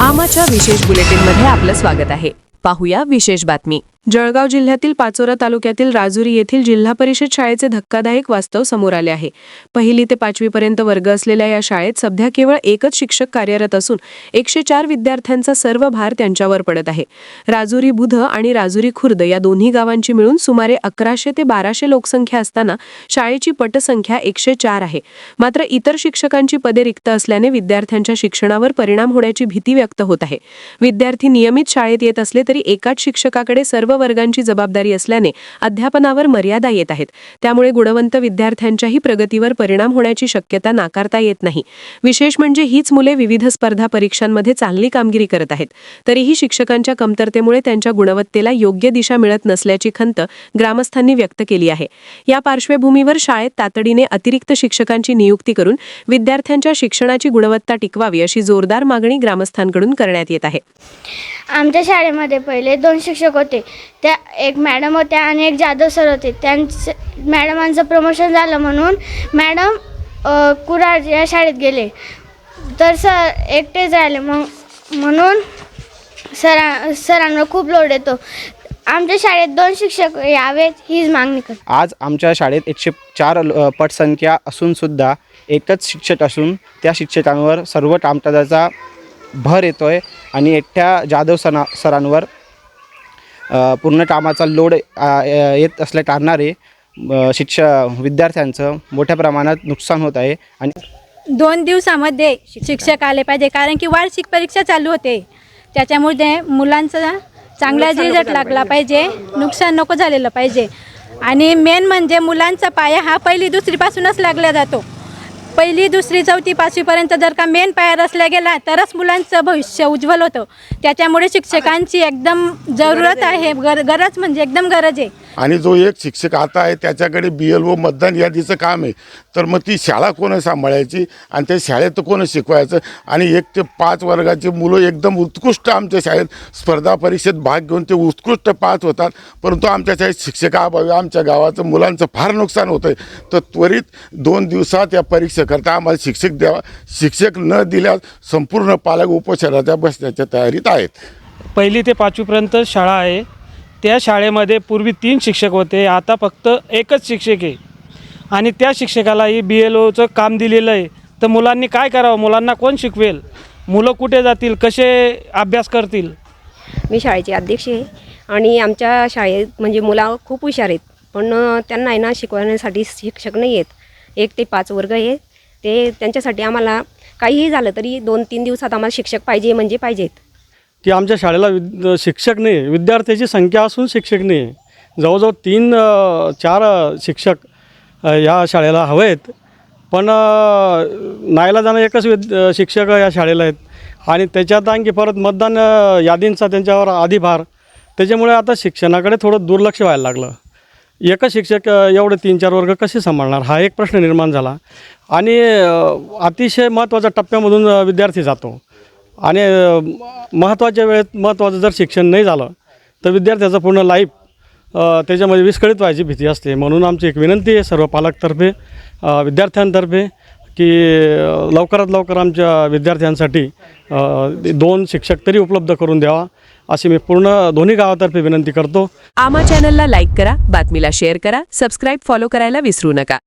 आमाच्या विशेष बुलेटिनमध्ये आपलं स्वागत आहे। पाहूया विशेष बातमी। जळगाव जिल्ह्यातील पाचोरा तालुक्यातील राजुरी येथील जिल्हा परिषद शाळेचे धक्कादायक वास्तव समोर आले आहे। पहिली ते 5वी पर्यंत वर्ग असलेल्या या शाळेत सध्या केवळ एकच शिक्षक कार्यरत असून 104 विद्यार्थ्यांचा सर्व भार त्यांच्यावर पडत आहे। राजुरी बुध आणि राजुरी खुर्द या दोन्ही गावांची मिळून सुमारे 1100 ते 1200 लोकसंख्या असताना शाळेची पटसंख्या 104 आहे। मात्र इतर शिक्षकांची पदे रिक्त असल्याने विद्यार्थ्यांच्या शिक्षणावर परिणाम होण्याची भीती व्यक्त होत आहे। विद्यार्थी नियमित शाळेत येत असले तरी एकाच शिक्षकाकडे सर्व वर्गांची जबाबदारी असल्याने अध्यापनावर मर्यादा येत आहेत। त्यामुळे गुणवंत विद्यार्थ्यांच्याही प्रगतीवर परिणाम होण्याची शक्यता नाकारता येत नाही। विशेष म्हणजे हीच मुले विविध स्पर्धा परीक्षांमध्ये चांगली कामगिरी करत आहेत, तरीही शिक्षकांच्या कमतरतेमुळे त्यांच्या गुणवत्तेला योग्य दिशा मिळत नसल्याची खंत ग्रामस्थांनी व्यक्त केली आहे। या पार्श्वभूमीवर शाळेत तातडीने अतिरिक्त शिक्षकांची नियुक्ती करून विद्यार्थ्यांच्या शिक्षणाची गुणवत्ता टिकवावी अशी जोरदार मागणी ग्रामस्थांकडून करण्यात येत आहे। आमच्या शाळेमध्ये पहिले 2 शिक्षक होते, त्या एक मॅडम होत्या आणि एक जाधव सर होते। त्यांचं मॅडमांचं प्रमोशन झालं म्हणून मॅडम कुराड या शाळेत गेले, तर सर एकटेच राहिले। म्हणून सरांना खूप लोड येतो। आमच्या शाळेत 2 शिक्षक यावेत हीच मागणी करतो। आज आमच्या शाळेत 104 पटसंख्या असून सुद्धा एकच शिक्षक असून त्या शिक्षकांवर सर्व कामकाजाचा भर येतोय आणि एकट्या जाधव सरांवर पूर्ण कामाचा लोड येत असल्या कारणाने विद्यार्थ्यांचं मोठ्या प्रमाणात नुकसान होत आहे। आणि 2 दिवसामध्ये शिक्षक आले पाहिजे, कारण की वार्षिक परीक्षा चालू होते। त्याच्यामुळे मुलांचा चांगला रिझल्ट लागला पाहिजे, नुकसान नको झालेलं पाहिजे। आणि मेन म्हणजे मुलांचा पाया हा 1ली 2री पासूनच लागला जातो। 1ली 2री 4थी 5वी पर्यंत जर का मेन पाया रचला गेला तरच मुलांचं भविष्य उज्ज्वल होतं। त्याच्यामुळे शिक्षकांची एकदम जरूरत आहे, गरज म्हणजे एकदम गरज आहे। आणि जो एक शिक्षक आता आहे त्याच्याकडे BLO मतदान यादीचं काम आहे, तर मग ती शाळा कोण सांभाळायची आणि त्या शाळेत कोण शिकवायचं। आणि 1 ते 5 वर्गाची मुलं एकदम उत्कृष्ट आमच्या शाळेत स्पर्धा परीक्षेत भाग घेऊन ते उत्कृष्ट पास होतात, परंतु आमच्या शाळेत शिक्षकाअभावी आमच्या गावाचं मुलांचं फार नुकसान होतं आहे। तर त्वरित 2 दिवसात या परीक्षेकरता आम्हाला शिक्षक द्यावा। शिक्षक न दिल्यास संपूर्ण पालक उपोषणाच्या बसण्याच्या तयारीत आहेत। 1ली ते 5वीपर्यंत शाळा आहे, त्या शाळेमध्ये पूर्वी 3 शिक्षक होते, आता फक्त एकच शिक्षक आहे आणि त्या शिक्षकालाही BLOचं काम दिलेलं आहे। तर मुलांनी काय करावं? मुलांना कोण शिकवेल? मुलं कुठे जातील? कसे अभ्यास करतील? मी शाळेची अध्यक्ष आहे आणि आमच्या शाळेत म्हणजे मुलं खूप हुशार आहेत, पण त्यांना आहे ना शिकवण्यासाठी शिक्षक नाही आहेत। 1 ते 5 वर्ग आहे, ते त्यांच्यासाठी आम्हाला काहीही झालं तरी 2-3 दिवसात आम्हाला शिक्षक पाहिजे म्हणजे पाहिजेत। की आमच्या शाळेला शिक्षक नाही आहे, विद्यार्थ्याची संख्या असून शिक्षक नाही आहे। जवळजवळ 3-4 शिक्षक या शाळेला हवे आहेत, पण नाईलाजानं एकच शिक्षक या शाळेला आहेत आणि त्याच्यात आणखी परत मतदान यादींचा त्यांच्यावर अधिभार, त्याच्यामुळे आता शिक्षणाकडे थोडं दुर्लक्ष व्हायला लागलं। एकच शिक्षक एवढे 3-4 वर्ग कसे सांभाळणार हा एक प्रश्न निर्माण झाला आणि अतिशय महत्त्वाच्या टप्प्यामधून विद्यार्थी जातो आणि महत्त्वाच्या वेळेत महत्त्वाचं जर शिक्षण नाही झालं तर विद्यार्थ्याचं पूर्ण लाईफ त्याच्यामध्ये विस्कळीत व्हायची भीती असते। म्हणून आमची एक विनंती आहे सर्व पालकतर्फे, विद्यार्थ्यांतर्फे की लवकरात लवकर आमच्या विद्यार्थ्यांसाठी 2 शिक्षक तरी उपलब्ध करून द्यावा अशी मी पूर्ण दोन्ही गावातर्फे विनंती करतो। आमा चॅनलला लाईक करा, बातमीला शेअर करा, सबस्क्राईब फॉलो करायला विसरू नका।